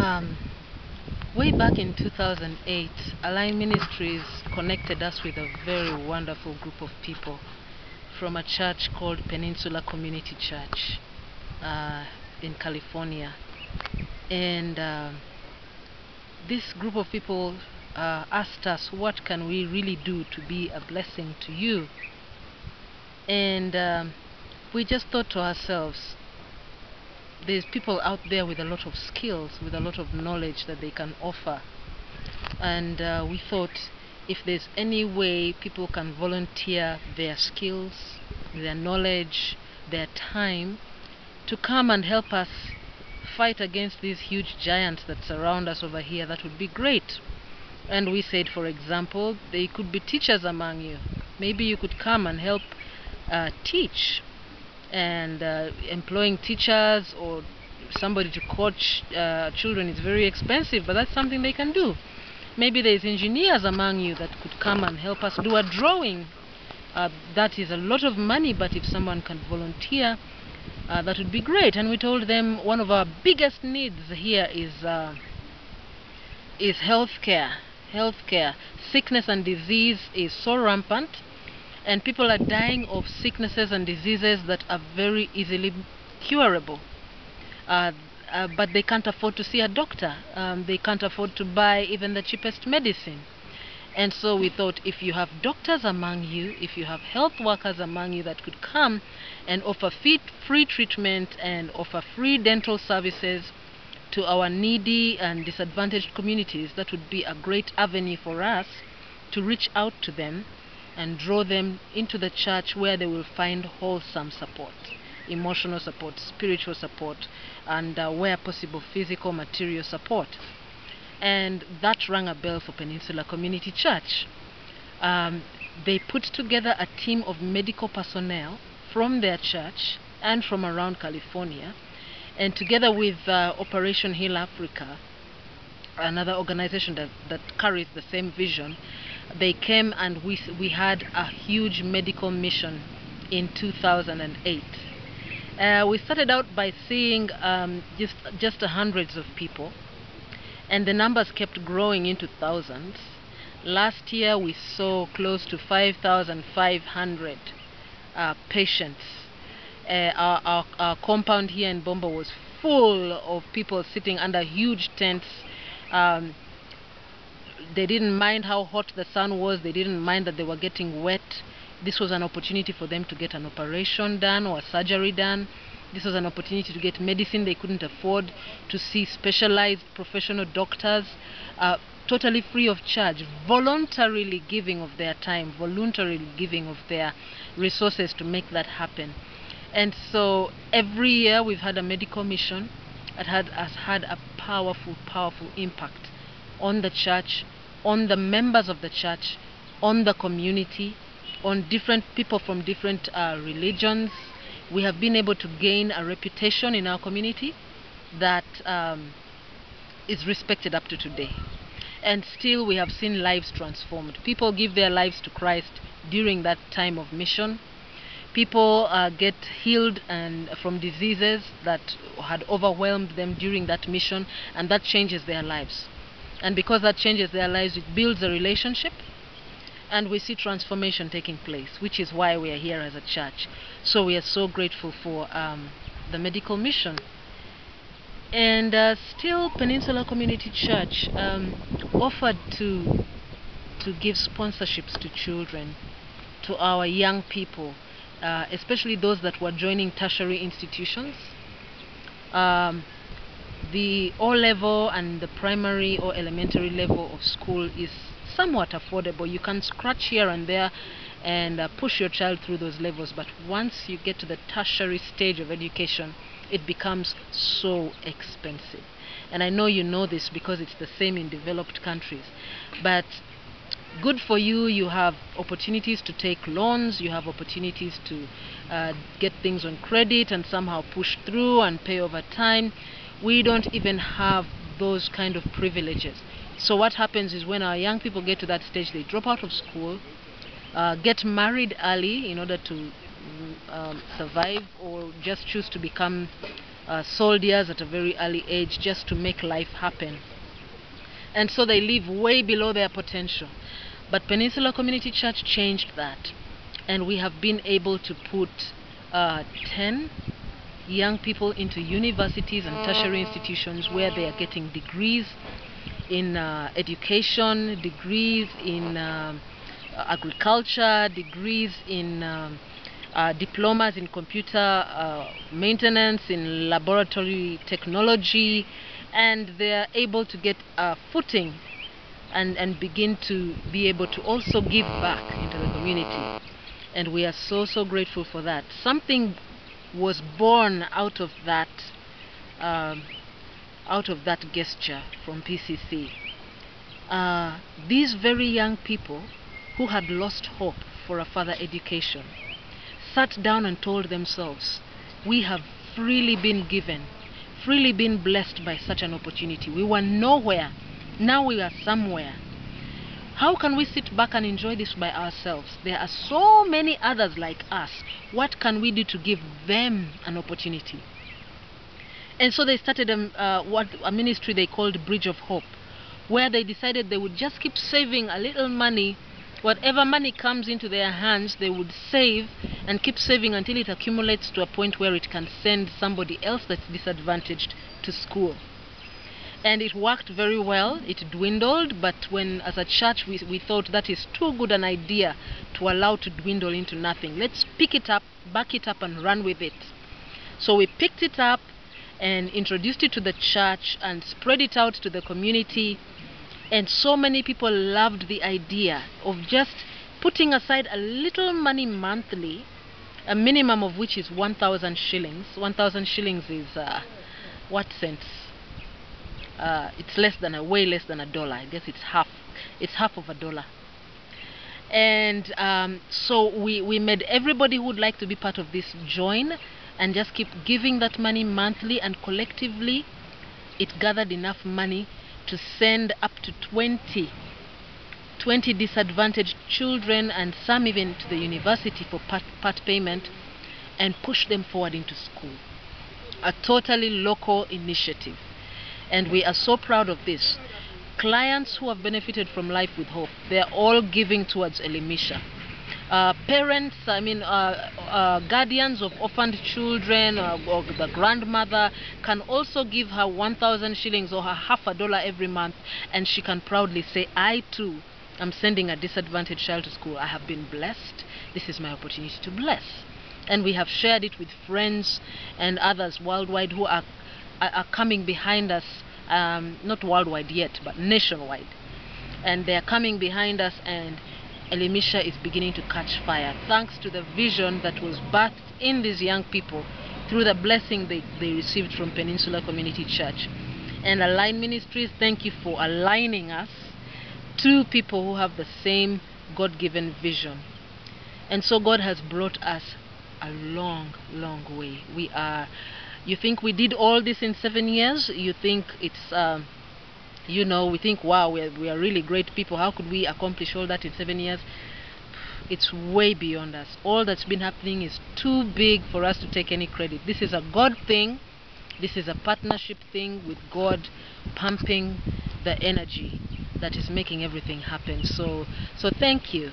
Um, Way back in 2008, Align Ministries connected us with a very wonderful group of people from a church called Peninsula Community Church in California. And this group of people asked us, what can we really do to be a blessing to you? And we just thought to ourselves, there's people out there with a lot of skills, with a lot of knowledge that they can offer. And we thought, if there's any way people can volunteer their skills, their knowledge, their time, to come and help us fight against these huge giants that surround us over here, that would be great. And we said, for example, there could be teachers among you. Maybe you could come and help teach, and employing teachers or somebody to coach children is very expensive, but that's something they can do. Maybe there's engineers among you that could come and help us do a drawing. That is a lot of money, but if someone can volunteer, that would be great. And we told them one of our biggest needs here is healthcare. Sickness and disease is so rampant, and people are dying of sicknesses and diseases that are very easily curable. But they can't afford to see a doctor. They can't afford to buy even the cheapest medicine. And so we thought, if you have doctors among you, if you have health workers among you that could come and offer free treatment and offer free dental services to our needy and disadvantaged communities, that would be a great avenue for us to reach out to them and draw them into the church, where they will find wholesome support, emotional support, spiritual support, and where possible, physical, material support. And that rang a bell for Peninsula Community Church. They put together a team of medical personnel from their church and from around California, and together with Operation Heal Africa, another organization that carries the same vision, they came, and we had a huge medical mission in 2008. We started out by seeing just hundreds of people, and the numbers kept growing into thousands. Last year we saw close to 5,500 patients. Our compound here in Bomba was full of people sitting under huge tents. They didn't mind how hot the sun was. They didn't mind that they were getting wet. This was an opportunity for them to get an operation done or a surgery done. This was an opportunity to get medicine they couldn't afford, to see specialized professional doctors, totally free of charge, voluntarily giving of their time, voluntarily giving of their resources to make that happen. And so every year we've had a medical mission that has had a powerful impact on the church, on the members of the church, on the community, on different people from different religions. We have been able to gain a reputation in our community that is respected up to today. And still we have seen lives transformed. People give their lives to Christ during that time of mission. People get healed from diseases that had overwhelmed them during that mission, and that changes their lives. And because that changes their lives, it builds a relationship, and we see transformation taking place, which is why we are here as a church. So we are so grateful for the medical mission. And still, Peninsula Community Church offered to give sponsorships to children, to our young people, especially those that were joining tertiary institutions. The O-level and the primary or elementary level of school is somewhat affordable. You can scratch here and there and push your child through those levels, but once you get to the tertiary stage of education, it becomes so expensive. And I know you know this because it's the same in developed countries. But good for you, you have opportunities to take loans, you have opportunities to get things on credit and somehow push through and pay over time. We don't even have those kind of privileges. So what happens is, when our young people get to that stage, they drop out of school, get married early in order to survive, or just choose to become soldiers at a very early age just to make life happen. And so they live way below their potential. But Peninsula Community Church changed that, and we have been able to put 10 young people into universities and tertiary institutions where they are getting degrees in education, degrees in agriculture, degrees in diplomas in computer maintenance, in laboratory technology, and they're able to get a footing and begin to be able to also give back into the community. And we are so grateful for that. Something was born out of that gesture from PCC. These very young people who had lost hope for a further education sat down and told themselves, we have freely been given, freely been blessed by such an opportunity. We were nowhere, now we are somewhere. How can we sit back and enjoy this by ourselves? There are so many others like us. What can we do to give them an opportunity? And so they started a ministry they called Bridge of Hope, where they decided they would just keep saving a little money. Whatever money comes into their hands, they would save and keep saving until it accumulates to a point where it can send somebody else that's disadvantaged to school. And it worked very well. It dwindled, but when as a church we thought that is too good an idea to allow to dwindle into nothing. Let's pick it up, back it up, and run with it. So we picked it up and introduced it to the church and spread it out to the community. And so many people loved the idea of just putting aside a little money monthly, a minimum of which is 1,000 shillings. 1,000 shillings is what cents? It's way less than $1. I guess it's half of $1. And so we made everybody who would like to be part of this join and just keep giving that money monthly, and collectively it gathered enough money to send up to 20 disadvantaged children, and some even to the university for part payment, and push them forward into school. A totally local initiative. And we are so proud of this. Clients who have benefited from Life with Hope, they're all giving towards Elimisha. Parents, guardians of orphaned children, or the grandmother can also give her 1,000 shillings or her half $1 every month, and she can proudly say, I too am sending a disadvantaged child to school. I have been blessed. This is my opportunity to bless. And we have shared it with friends and others worldwide who are coming behind us, not worldwide yet, but nationwide. And they are coming behind us, and Elimisha is beginning to catch fire, thanks to the vision that was birthed in these young people through the blessing they received from Peninsula Community Church. And Align Ministries, thank you for aligning us to people who have the same God-given vision. And so God has brought us a long way. You think we did all this in 7 years? You think it's we think, wow, we are really great people. How could we accomplish all that in 7 years? It's way beyond us. All that's been happening is too big for us to take any credit. This is a God thing. This is a partnership thing with God pumping the energy that is making everything happen. So thank you.